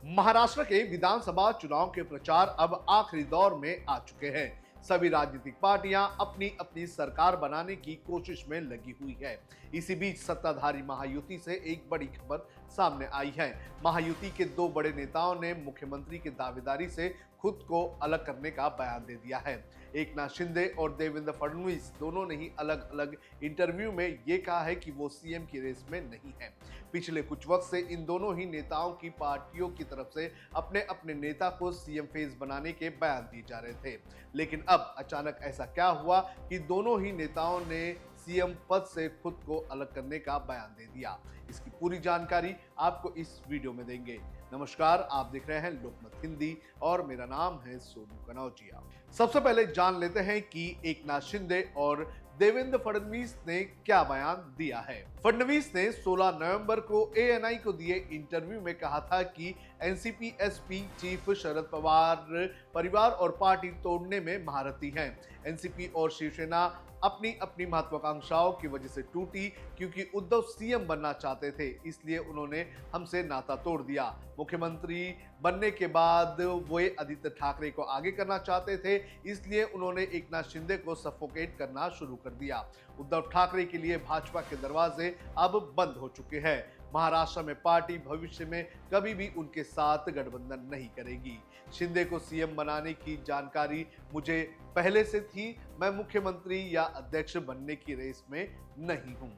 महाराष्ट्र के विधानसभा चुनाव के प्रचार अब आखिरी दौर में आ चुके हैं। सभी राजनीतिक पार्टियां अपनी अपनी सरकार बनाने की कोशिश में लगी हुई है। इसी बीच सत्ताधारी महायुति से एक बड़ी खबर सामने आई है। महायुति के दो बड़े नेताओं ने मुख्यमंत्री की दावेदारी से खुद को अलग करने का बयान दे दिया है। एकनाथ शिंदे और देवेंद्र फडणवीस दोनों ने ही अलग अलग इंटरव्यू में ये कहा है कि वो सीएम की रेस में नहीं है। पिछले कुछ वक्त से इन दोनों ही नेताओं की पार्टियों की तरफ से अपने अपने नेता को सीएम फेस बनाने के बयान दिए जा रहे थे, लेकिन अब अचानक ऐसा क्या हुआ कि दोनों ही नेताओं ने सीएम पद से खुद को अलग करने का बयान दे दिया। इसकी पूरी जानकारी आपको इस वीडियो में देंगे। नमस्कार, आप देख रहे हैं लोकमत हिंदी और मेरा नाम है सोनू कनौजिया। सबसे पहले जान लेते हैं कि एकनाथ शिंदे और देवेंद्र फडणवीस ने क्या बयान दिया है। फडणवीस ने 16 नवंबर को एएनआई को दिए इंटरव्यू में कहा था कि NCP SP chief Sharad Pawar परिवार और पार्टी तोड़ने में महारथी हैं। एनसीपी और शिवसेना अपनी अपनी महत्वाकांक्षाओं की वजह से टूटी, क्योंकि उद्धव सीएम बनना चाहते थे, इसलिए उन्होंने हमसे नाता तोड़ दिया। मुख्यमंत्री बनने के बाद वे आदित्य ठाकरे को आगे करना चाहते थे, इसलिए उन्होंने एकनाथ शिंदे को सफोकेट करना शुरू कर दिया। उद्धव ठाकरे के लिए भाजपा के दरवाजे अब बंद हो चुके हैं। महाराष्ट्र में पार्टी भविष्य में कभी भी उनके साथ गठबंधन नहीं करेगी। शिंदे को सीएम बनाने की जानकारी मुझे पहले से थी। मैं मुख्यमंत्री या अध्यक्ष बनने की रेस में नहीं हूं।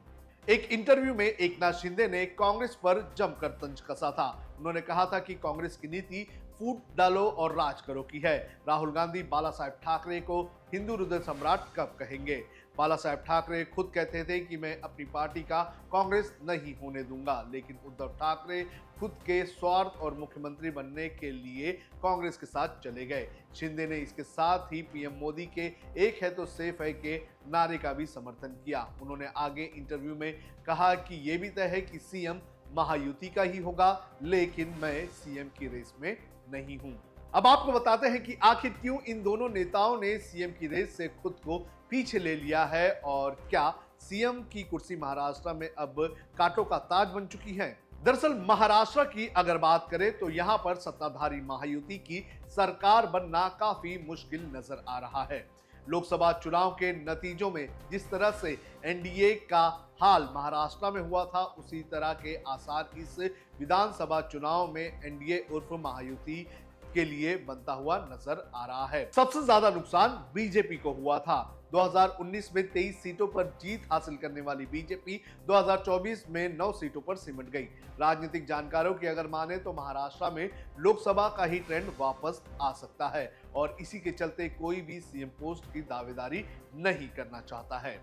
एक इंटरव्यू में एकनाथ शिंदे ने कांग्रेस पर जमकर तंज कसा था। उन्होंने कहा था कि कांग्रेस की नीति फूट डालो और राज करो की है। राहुल गांधी बाला साहेब ठाकरे को हिंदू हृदय सम्राट कब कहेंगे? बाला साहेब ठाकरे खुद कहते थे कि मैं अपनी पार्टी का कांग्रेस नहीं होने दूंगा, लेकिन उद्धव ठाकरे खुद के स्वार्थ और मुख्यमंत्री बनने के लिए कांग्रेस के साथ चले गए। शिंदे ने इसके साथ ही पीएम मोदी के एक है तो सेफ है के नारे का भी समर्थन किया। उन्होंने आगे इंटरव्यू में कहा कि यह भी तय है कि सीएम महायुति का ही होगा, लेकिन मैं सीएम की रेस में नहीं हूं। अब आपको बताते हैं कि आखिर क्यों इन दोनों नेताओं ने सीएम की रेस से खुद को पीछे ले लिया है और क्या सीएम की कुर्सी महाराष्ट्र में अब कांटों का ताज बन चुकी है। दरअसल महाराष्ट्र की अगर बात करें तो यहां पर सत्ताधारी महायुति की सरकार बनना काफी मुश्किल नजर आ रहा है। लोकसभा चुनाव के नतीजों में जिस तरह से एनडीए का हाल महाराष्ट्र में हुआ था, उसी तरह के आसार इस विधानसभा चुनाव में एनडीए उर्फ महायुति के लिए बनता हुआ नजर आ रहा है। सबसे ज्यादा नुकसान बीजेपी को हुआ था। 2019 में 23 सीटों पर जीत हासिल करने वाली बीजेपी 2024 में 9 सीटों पर सिमट गई। राजनीतिक जानकारों की अगर माने तो महाराष्ट्र में लोकसभा का ही ट्रेंड वापस आ सकता है और इसी के चलते कोई भी सीएम पोस्ट की दावेदारी नहीं करना चाहता है।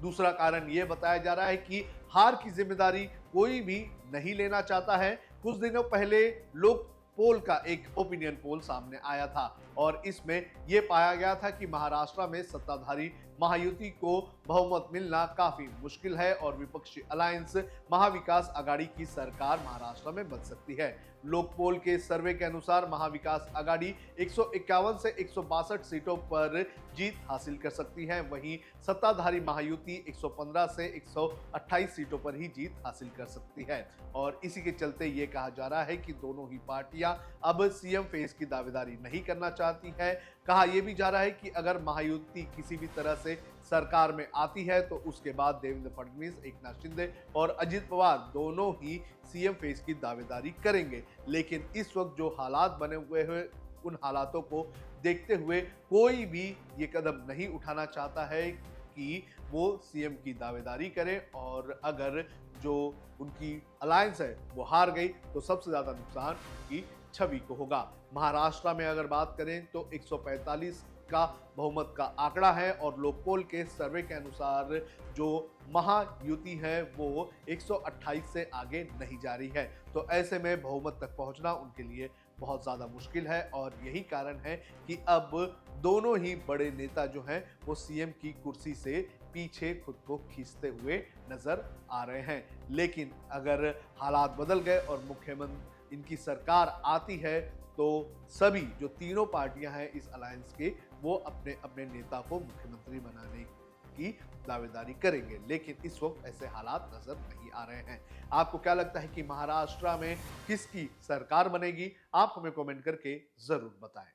दूसरा कारण यह बताया जा रहा है कि हार की जिम्मेदारी कोई भी नहीं लेना चाहता है। कुछ दिनों पहले लोग पोल का एक ओपिनियन पोल सामने आया था और इसमें यह पाया गया था कि महाराष्ट्र में सत्ताधारी महायुति को बहुमत मिलना काफी मुश्किल है और विपक्षी अलायंस महाविकास आघाड़ी की सरकार महाराष्ट्र में बन सकती है। लोक पोल के सर्वे के अनुसार महाविकास आघाड़ी 151 से 162 सीटों पर जीत हासिल कर सकती है, वहीं सत्ताधारी महायुति 115 से 128 सीटों पर ही जीत हासिल कर सकती है और इसी के चलते ये कहा जा रहा है कि दोनों ही पार्टियां अब सीएम फेस की दावेदारी नहीं करना चाहती है। कहा यह भी जा रहा है कि अगर महायुति किसी भी तरह से सरकार में आती है तो उसके बाद देवेंद्र फडणवीस, एकनाथ शिंदे और अजित पवार दोनों ही सीएम फेस की दावेदारी करेंगे, लेकिन इस वक्त जो हालात बने हुए हैं उन हालातों को देखते हुए कोई भी ये कदम नहीं उठाना चाहता है कि वो सीएम की दावेदारी करें और अगर जो उनकी अलायंस है वो हार गई तो सबसे ज्यादा नुकसान उनकी छवि को होगा। महाराष्ट्र में अगर बात करें तो 145 का बहुमत का आंकड़ा है और लोकपोल के सर्वे के अनुसार जो महायुति है वो 128 से आगे नहीं जा रही है, तो ऐसे में बहुमत तक पहुंचना उनके लिए बहुत ज्यादा मुश्किल है और यही कारण है कि अब दोनों ही बड़े नेता जो हैं वो सीएम की कुर्सी से पीछे खुद को खींचते हुए नजर आ रहे हैं। लेकिन अगर हालात बदल गए और मुख्यमंत्री इनकी सरकार आती है तो सभी जो तीनों पार्टियां हैं इस अलायंस के वो अपने अपने नेता को मुख्यमंत्री बनाने की दावेदारी करेंगे, लेकिन इस वक्त ऐसे हालात नजर नहीं आ रहे हैं। आपको क्या लगता है कि महाराष्ट्र में किसकी सरकार बनेगी? आप हमें कमेंट करके जरूर बताएं।